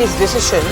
His decision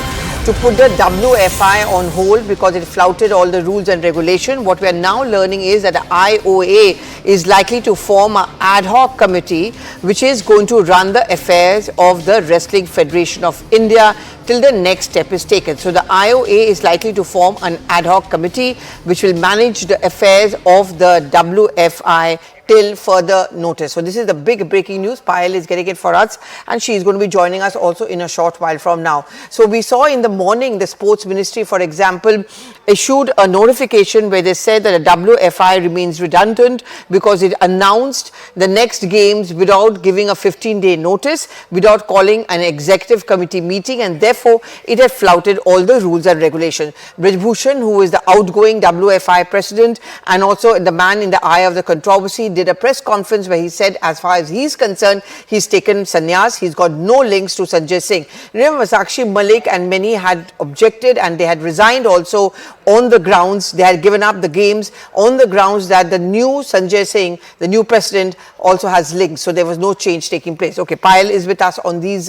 to put the WFI on hold because it flouted all the rules and regulation. What we are now learning is that the IOA is likely to form an ad hoc committee which is going to run the affairs of the Wrestling Federation of India till the next step is taken. So the IOA is likely to form an ad hoc committee which will manage the affairs of the WFI till further notice. So this is the big breaking news. Payal is getting it for us and she is going to be joining us also in a short while from now. So we saw in the morning the Sports Ministry, for example, issued a notification where they said that the WFI remains redundant because it announced the next games without giving a 15-day notice, without calling an executive committee meeting, and therefore it had flouted all the rules and regulations. Brij Bhushan, who is the outgoing WFI president and also the man in the eye of the controversy, did a press conference where he said as far as he's concerned, he's taken sannyas, he's got no links to Sanjay Singh. Remember, Sakshi Malik and many had objected and they had resigned also on the grounds, they had given up the games on the grounds that the new Sanjay Singh, the new president, also has links. So there was no change taking place. Okay, Payal is with us on these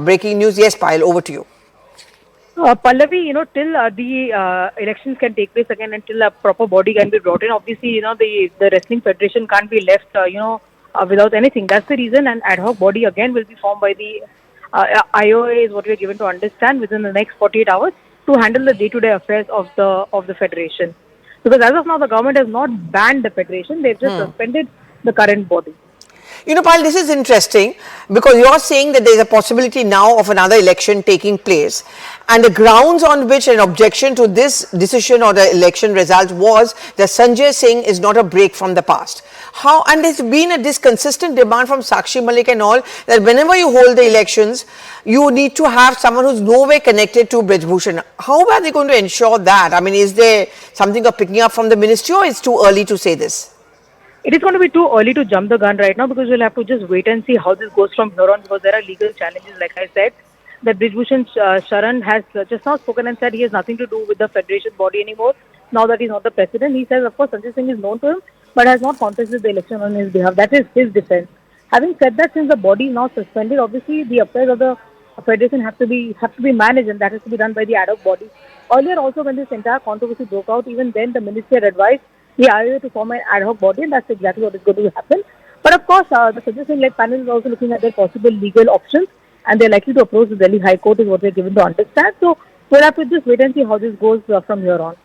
breaking news. Yes, Payal, over to you. Pallavi, till the elections can take place again, until a proper body can be brought in, obviously, the Wrestling Federation can't be left, without anything. That's the reason an ad hoc body again will be formed by the IOA, is what we are given to understand, within the next 48 hours to handle the day-to-day affairs of the federation. Because as of now, the government has not banned the federation; they've just suspended the current body. Payal, this is interesting because you're saying that there's a possibility now of another election taking place, and the grounds on which an objection to this decision or the election result was that Sanjay Singh is not a break from the past. How, and there's been this consistent demand from Sakshi Malik and all that whenever you hold the elections, you need to have someone who's nowhere connected to Brij Bhushan. How are they going to ensure that? I mean, is there something of picking up from the ministry, or it's too early to say this? It is going to be too early to jump the gun right now, because we'll have to just wait and see how this goes from here on, because there are legal challenges. Like I said, that Brij Bhushan Sharan has just now spoken and said he has nothing to do with the federation body anymore now that he's not the president. He says, of course, Sanjay Singh is known to him, but has not contested the election on his behalf. That is his defense. Having said that, since the body is now suspended, obviously the affairs of the federation have to be managed, and that has to be done by the ad hoc body. Earlier also, when this entire controversy broke out, even then the ministry had advised the IOA to form an ad hoc body, and that's exactly what is going to happen. But of course, the Sanjay Singh-led panel is also looking at their possible legal options, and they're likely to approach the Delhi High Court, is what they're given to understand. So we'll have to just wait and see how this goes from here on.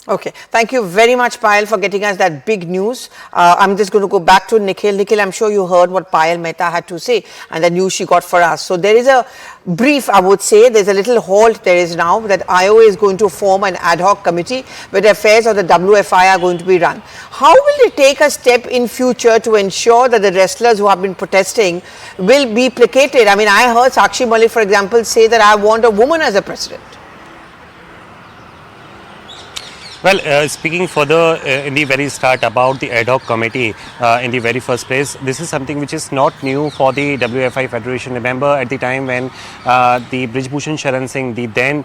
Okay, thank you very much, Payal, for getting us that big news. I'm just going to go back to Nikhil. Nikhil, I'm sure you heard what Payal Mehta had to say and the news she got for us. So there is a brief, I would say, there's a little halt there is now that IOA is going to form an ad hoc committee where the affairs of the WFI are going to be run. How will they take a step in future to ensure that the wrestlers who have been protesting will be placated? I mean, I heard Sakshi Malik, for example, say that I want a woman as a president. Well, speaking further in the very start about the ad hoc committee in the very first place, this is something which is not new for the WFI Federation. Remember at the time when the Brij Bhushan Sharan Singh, the then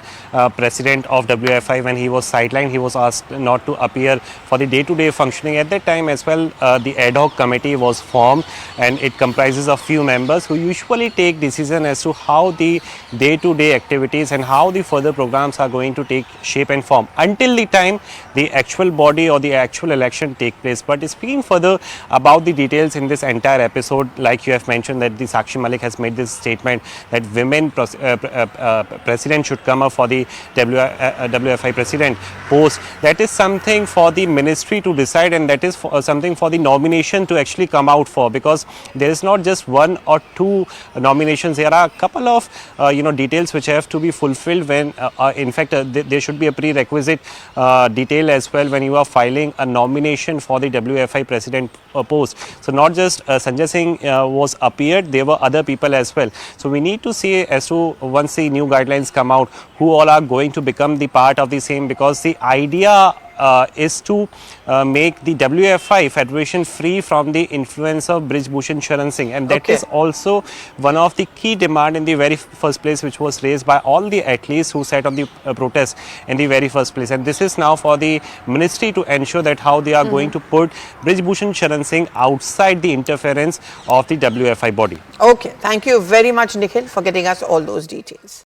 president of WFI, when he was sidelined, he was asked not to appear for the day-to-day functioning. At that time as well, the ad hoc committee was formed, and it comprises of few members who usually take decision as to how the day-to-day activities and how the further programs are going to take shape and form until the time the actual body or the actual election take place. But speaking further about the details in this entire episode, like you have mentioned that the Sakshi Malik has made this statement that women president should come up for the WFI president post. That is something for the ministry to decide, and that is something for the nomination to actually come out for, because there is not just one or two nominations. There are a couple of details which have to be fulfilled when in fact there should be a prerequisite detail as well when you are filing a nomination for the WFI president post. So not just Sanjay Singh was appeared, there were other people as well. So we need to see as to once the new guidelines come out, who all are going to become the part of the same, because the idea is to make the WFI Federation free from the influence of Brij Bhushan Sharan Singh, and that is also one of the key demand in the very first place, which was raised by all the athletes who sat on the protest in the very first place. And this is now for the ministry to ensure that how they are going to put Brij Bhushan Sharan Singh outside the interference of the WFI body. Okay, thank you very much, Nikhil, for getting us all those details.